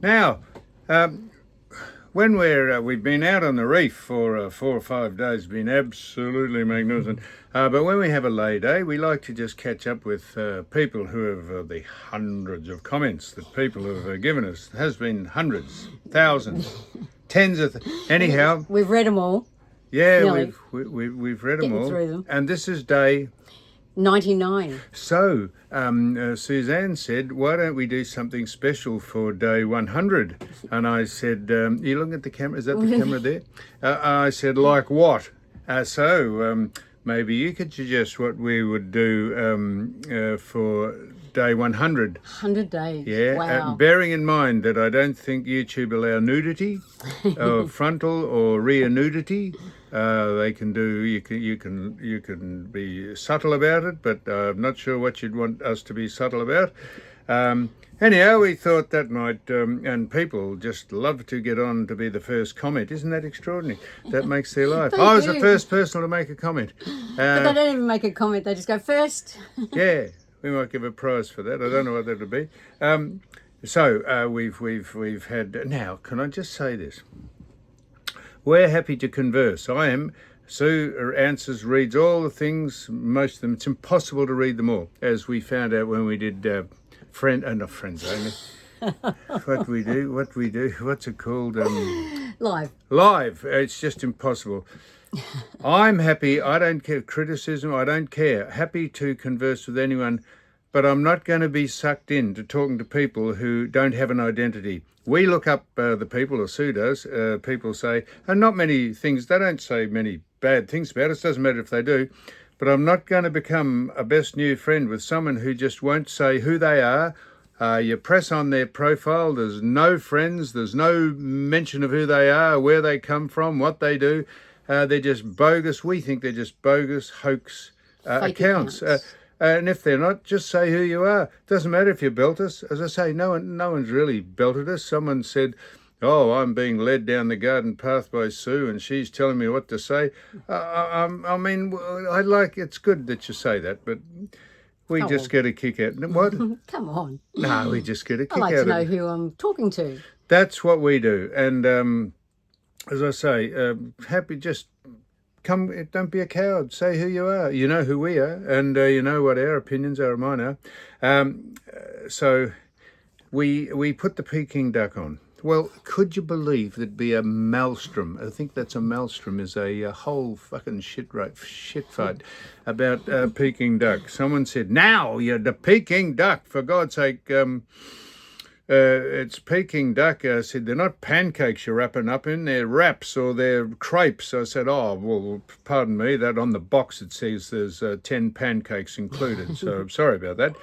Now, when we've been out on the reef for 4 or 5 days, been absolutely magnificent. But when we have a lay day, we like to just catch up with people who have the hundreds of comments that people have given us. There has been hundreds, thousands, tens of. Anyhow, we've read them all. Yeah, Nearly. we've read them all, through them. And this is day 99. So, Suzanne said, why don't we do something special for day 100? And I said, you looking at the camera? Is that the camera there? I said, like what? Maybe you could suggest what we would do for day 100. 100 days. Yeah, Wow. bearing in mind that I don't think YouTube allow nudity, frontal or rear nudity. They can do. You can be subtle about it, but I'm not sure what you'd want us to be subtle about. Anyhow, we thought that might, and people just love to get on to be the first comment. Isn't that extraordinary? That makes their life. I was the first person to make a comment. But they don't even make a comment. They just go first. Yeah. We might give a prize for that. I don't know what that would be. We've had. Now, can I just say this? We're happy to converse. I am. Sue answers, reads all the things, most of them. It's impossible to read them all, as we found out when we did not friends only. What we do. What's it called? Live. It's just impossible. I'm happy. I don't care criticism. I don't care. Happy to converse with anyone, but I'm not going to be sucked into talking to people who don't have an identity. We look up the people, or Sue does. People say, and not many things. They don't say many bad things about us. Doesn't matter if they do. But I'm not going to become a best new friend with someone who just won't say who they are. You press on their profile. There's no friends. There's no mention of who they are, where they come from, what they do. They're just bogus. We think they're just bogus hoax accounts. And if they're not, just say who you are. Doesn't matter if you belt us. As I say, no one's really belted us. Someone said, "Oh, I'm being led down the garden path by Sue, and she's telling me what to say." It's good that you say that, but we just get a kick out. What? Come on. No, we just get a kick out. I like to know who I'm talking to. That's what we do, and. As I say, happy, just come, don't be a coward, say who you are. You know who we are, and you know what our opinions are, mine are. So we put the Peking duck on. Well, could you believe there'd be a maelstrom? I think that's a maelstrom, is a whole fucking shit fight about Peking duck. Someone said, now you're the Peking duck, for God's sake. It's Peking duck. I said, they're not pancakes you're wrapping up in, they're wraps or they're crepes. I said, oh, well, pardon me, that on the box it says there's 10 pancakes included, so I'm sorry about that.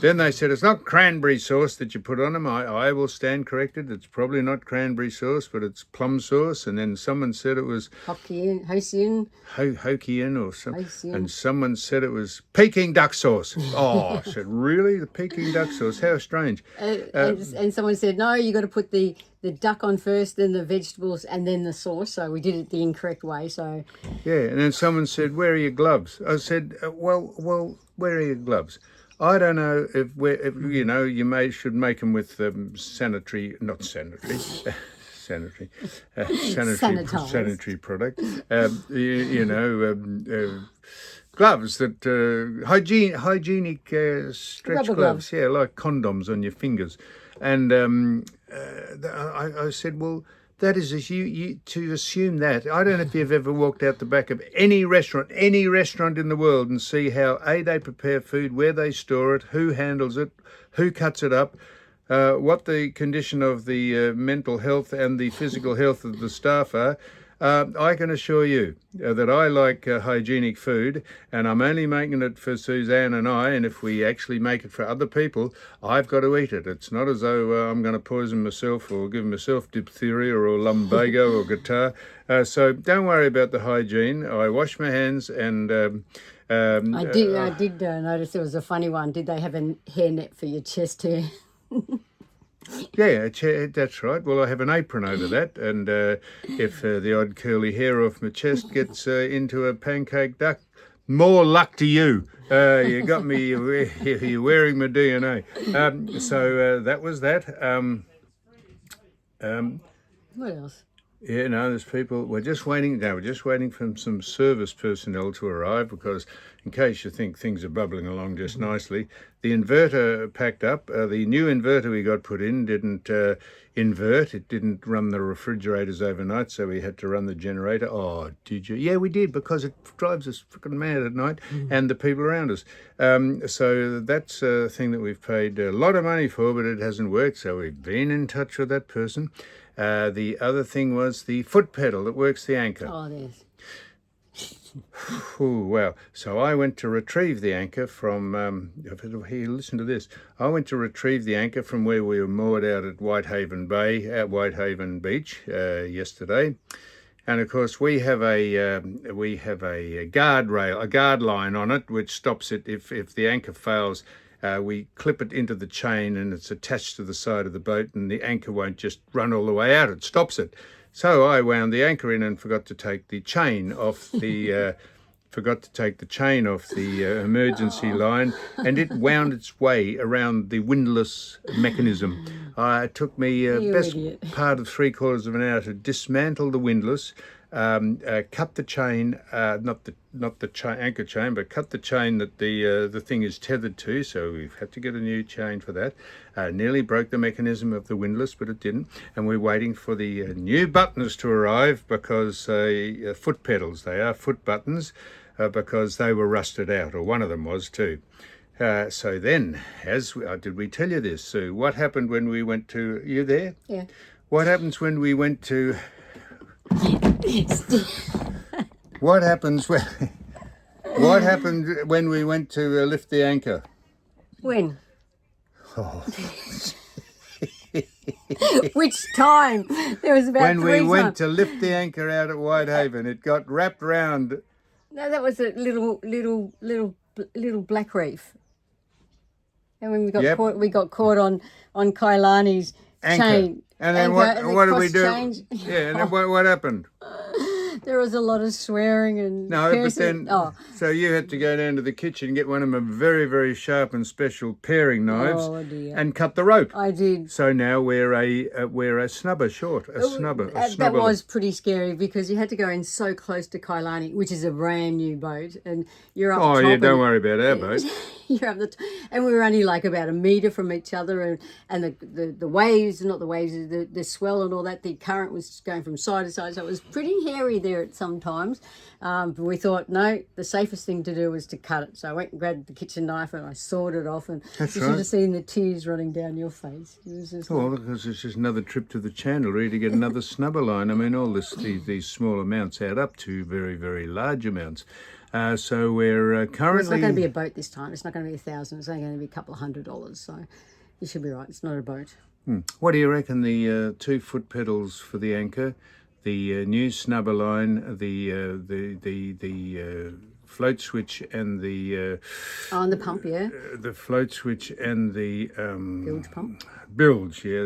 Then they said, it's not cranberry sauce that you put on them. I will stand corrected. It's probably not cranberry sauce, but it's plum sauce. And then someone said it was Hokkien or something. Hokkien. And someone said it was Peking duck sauce. Oh, I said, really? The Peking duck sauce? How strange. And someone said, no, you got to put the duck on first, then the vegetables, and then the sauce. So we did it the incorrect way. So yeah, and then someone said, where are your gloves? I said, well, where are your gloves? I don't know if you should make them with sanitary product. Gloves that hygienic stretch Rubber gloves. Yeah, like condoms on your fingers. And I said, well, that is you to assume that. I don't know if you've ever walked out the back of any restaurant in the world and see how they prepare food, where they store it, who handles it, who cuts it up, what the condition of the mental health and the physical health of the staff are. I can assure you that I like hygienic food, and I'm only making it for Suzanne and I, and if we actually make it for other people, I've got to eat it. It's not as though I'm going to poison myself or give myself diphtheria or lumbago or guitar. So don't worry about the hygiene. I wash my hands and... I did notice there was a funny one. Did they have a hairnet for your chest hair? Yeah, that's right. Well, I have an apron over that, and if the odd curly hair off my chest gets into a pancake duck, more luck to you. You got me, you're wearing my DNA. So that was that. What else? Yeah, no, there's people. We're just waiting. No, we're just waiting for some service personnel to arrive because, in case you think things are bubbling along just nicely, the inverter packed up. The new inverter we got put in didn't invert. It didn't run the refrigerators overnight, so we had to run the generator. Oh, did you? Yeah, we did because it drives us freaking mad at night and the people around us. So that's a thing that we've paid a lot of money for, but it hasn't worked. So we've been in touch with that person. The other thing was the foot pedal that works the anchor. Oh, there's. Ooh, wow. So I went to retrieve the anchor from, here, listen to this. I went to retrieve the anchor from where we were moored out at Whitehaven Bay, at Whitehaven Beach yesterday. And of course we have a guardrail, a guard line on it, which stops it if the anchor fails. We clip it into the chain and it's attached to the side of the boat, and the anchor won't just run all the way out. It stops it. So I wound the anchor in and forgot to take the chain off the emergency line, and it wound its way around the windlass mechanism. It took me best part of 3/4 of an hour to dismantle the windlass, cut the chain, not the anchor chain, but cut the chain that the thing is tethered to. So we've had to get a new chain for that. Nearly broke the mechanism of the windlass, but it didn't. And we're waiting for the new buttons to arrive because foot pedals. They are foot buttons because they were rusted out, or one of them was too. So then, did we tell you this, Sue? What happened when we went to? You there? Yeah. What happens when we went to? What happens when? What happened when we went to lift the anchor? When? Oh. Which time? There was about when we three went times. to lift the anchor out at Whitehaven, it got wrapped round. No, that was a little black reef. And when we got caught on Kailani's Anchor. chain. And then Anchor, what did we do? cross-change. Yeah, and then what happened? There was a lot of swearing and No, cursing. but then, so you had to go down to the kitchen and get one of my very, very sharp and special paring knives and cut the rope. I did. So now we're a snubber short, a snubber. That was pretty scary because you had to go in so close to Kailani, which is a brand new boat, and you're up top. Oh yeah, don't worry about our boat. You're up and we were only like about a metre from each other, and the waves, not the waves, the swell and all that, the current was going from side to side, so it was pretty hairy there at some times. But we thought, no, the safest thing to do was to cut it. So I went and grabbed the kitchen knife and I sawed it off, and you should have seen the tears running down your face. It was just because it's just another trip to the channel, really, to get another snubber line. I mean, all these small amounts add up to very, very large amounts. So we're currently... It's not going to be a boat this time. It's not going to be 1,000. It's only going to be a couple of $100. So you should be right. It's not a boat. What do you reckon the 2 foot pedals for the anchor, the new snubber line, the float switch and the... and the pump, yeah. The float switch and the... Bilge pump. Bilge, yeah.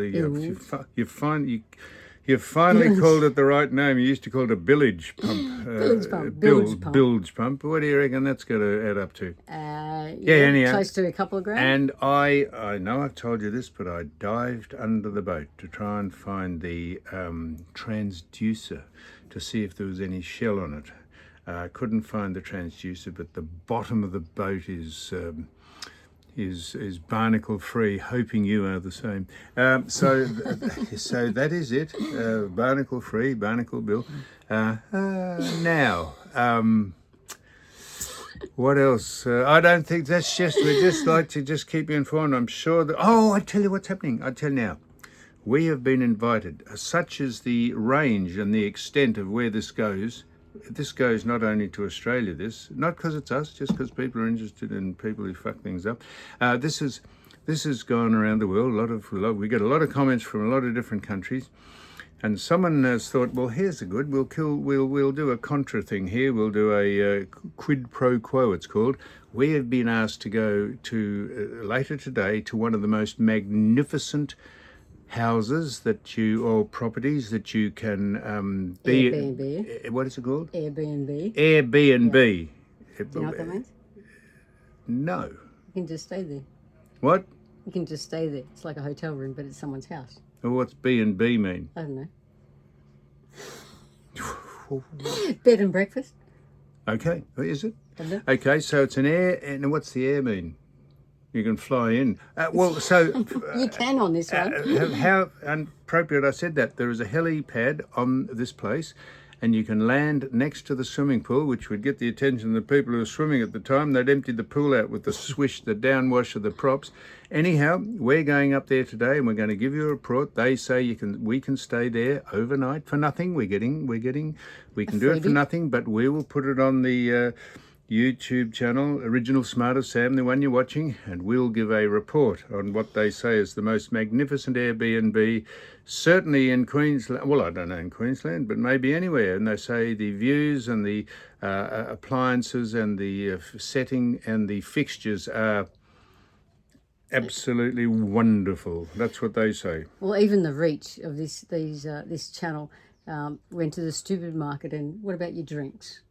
You've finally called it the right name. You used to call it a bilge pump. Bilge pump. Bilge pump. What do you reckon that's going to add up to? Anyhow. Close to a couple of grand. And I know I've told you this, but I dived under the boat to try and find the transducer to see if there was any shell on it. I couldn't find the transducer, but the bottom of the boat is barnacle free, hoping you are the same. So that is it. Barnacle free, barnacle bill. Now, what else? I don't think that's we just like to just keep you informed. I'm sure that, I tell you what's happening. I tell you now. We have been invited, such is the range and the extent of where this goes. This goes not only to Australia, not because it's us, just because people are interested in people who fuck things up. This has gone around the world. We get a lot of comments from a lot of different countries, and someone has thought, well, here's a good. We'll do a contra thing here. We'll do a quid pro quo. It's called. We have been asked to go to later today to one of the most magnificent houses or properties that you can be. Airbnb. What is it called? Airbnb. Airbnb. Do you know what that means? No. You can just stay there. What? You can just stay there. It's like a hotel room, but it's someone's house. Or what's B&B mean? I don't know. Bed and breakfast. Okay, is it? I don't know. Okay, so it's an air, and what's the air mean? You can fly in. Well, so You can on this one. how inappropriate I said that. There is a helipad on this place, and you can land next to the swimming pool, which would get the attention of the people who were swimming at the time. They'd emptied the pool out with the swish, the downwash of the props. Anyhow, we're going up there today, and we're going to give you a report. They say we can stay there overnight for nothing. We can do it for nothing, but we will put it on the YouTube channel, Original Smart of Sam, the one you're watching, and we'll give a report on what they say is the most magnificent Airbnb, certainly in Queensland. Well, I don't know in Queensland, but maybe anywhere. And they say the views and the appliances and the setting and the fixtures are absolutely wonderful. That's what they say. Well, even the reach of this channel went to the stupid market. And what about your drinks?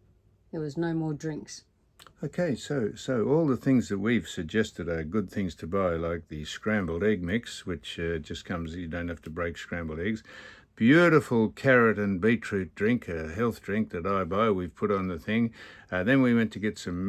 There was no more drinks. Okay, so all the things that we've suggested are good things to buy, like the scrambled egg mix, which just comes, you don't have to break scrambled eggs. Beautiful carrot and beetroot drink, a health drink that I buy, we've put on the thing. Then we went to get some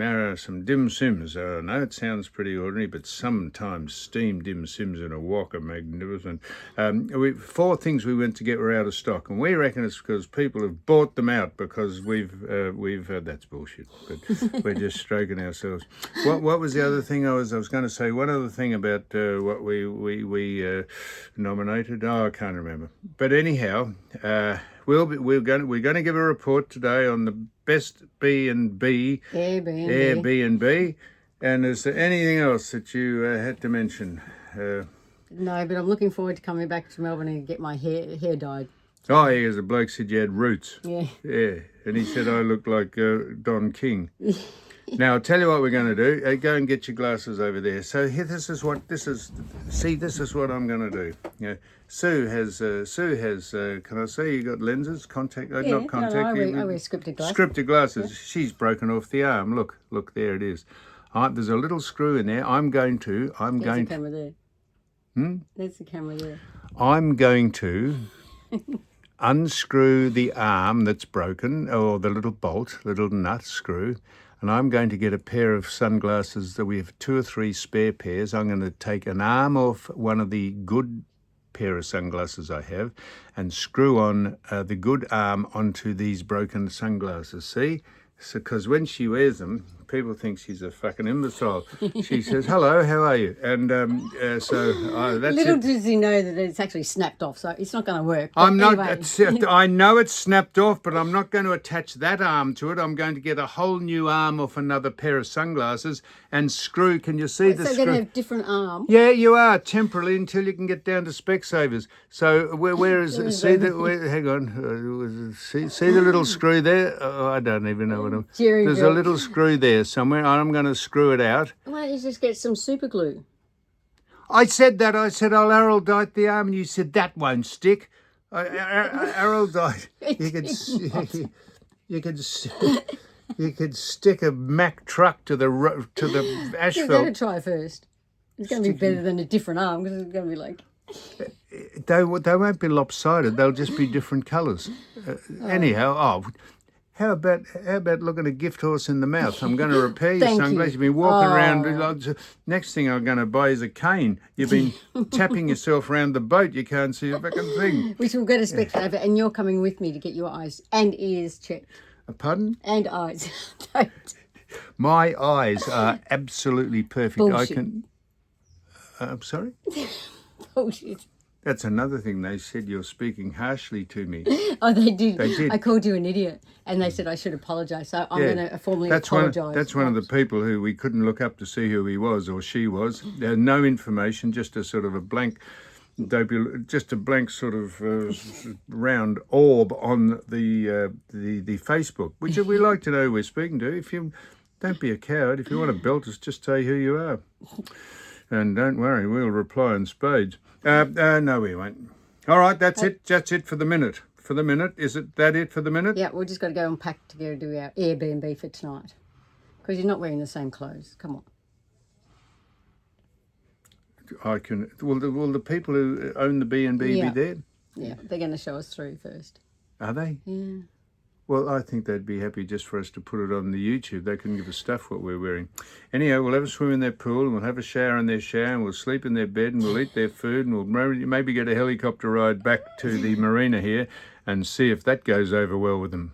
dim sims. I know it sounds pretty ordinary, but sometimes steamed dim sims in a wok are magnificent. 4 things we went to get were out of stock, and we reckon it's because people have bought them out because we've that's bullshit, but we're just stroking ourselves. What was the other thing I was going to say? One other thing about what we nominated. Oh, I can't remember. But anyhow, we're going to give a report today on the best B&B Airbnb. And is there anything else that you had to mention? No, but I'm looking forward to coming back to Melbourne and get my hair dyed. Oh, yeah, there's a bloke said you had roots. Yeah. Yeah, and he said I look like Don King. Now, I'll tell you what we're going to do. Go and get your glasses over there. So here, this is what I'm going to do. Yeah. Sue has, can I say you got lenses? Contact, not contact. No, I wear scripted glasses. Scripted glasses. Yeah. She's broken off the arm. Look, there it is. There's a little screw in there. There's the camera there. There's the camera there. I'm going to unscrew the arm that's broken, or the little bolt, the little nut screw, and I'm going to get a pair of sunglasses that we have 2 or 3 spare pairs. I'm going to take an arm off one of the good pair of sunglasses I have and screw on the good arm onto these broken sunglasses. See? So, because when she wears them, people think she's a fucking imbecile. She says, "Hello, how are you?" And that's Little does he know that it's actually snapped off, so it's not going to work. But I know it's snapped off, but I'm not going to attach that arm to it. I'm going to get a whole new arm off another pair of sunglasses and screw. Can you see the screw? So you're going to have different arms? Yeah, you are, temporarily, until you can get down to Specsavers. So where is it? Hang on. See the little screw there? Oh, I don't even know what I'm... There's a little screw there somewhere. I'm going to screw it out. Why don't you just get some super glue? I said that. I said, I'll araldite the arm, and you said, that won't stick. Araldite. You could stick a Mack truck to the asphalt. You've got to try first. It's going to be better than a different arm, because it's going to be like... They won't be lopsided. They'll just be different colours. Anyhow, how about looking a gift horse in the mouth? I'm going to repair your sunglasses. You've been walking around. Next thing I'm going to buy is a cane. You've been tapping yourself around the boat. You can't see a fucking thing. Which we'll go to Specsavers, and you're coming with me to get your eyes and ears checked. Pardon? And eyes. My eyes are absolutely perfect. Bullshit. I'm sorry? Bullshit. That's another thing. They said you're speaking harshly to me. Oh, they did. They did. I called you an idiot, and they said I should apologise. So I'm going to formally apologise. That's one of the people who we couldn't look up to see who he was or she was. No information, just a sort of a blank, sort of round orb on the Facebook, which we like to know who we're speaking to. If you don't be a coward. If you want to belt us, just say who you are. And don't worry, we'll reply in spades. No, we won't. All right, that's it. That's it for the minute. For the minute, is it for the minute? Yeah, we've just got to go and pack to go do our Airbnb for tonight. Because you're not wearing the same clothes. Come on. I can. Will the people who own the B&B Yeah. be there? Yeah, they're going to show us through first. Are they? Yeah. Well, I think they'd be happy just for us to put it on the YouTube. They couldn't give a stuff what we're wearing. Anyhow, we'll have a swim in their pool, and we'll have a shower in their shower, and we'll sleep in their bed, and we'll eat their food, and we'll maybe get a helicopter ride back to the marina here and see if that goes over well with them.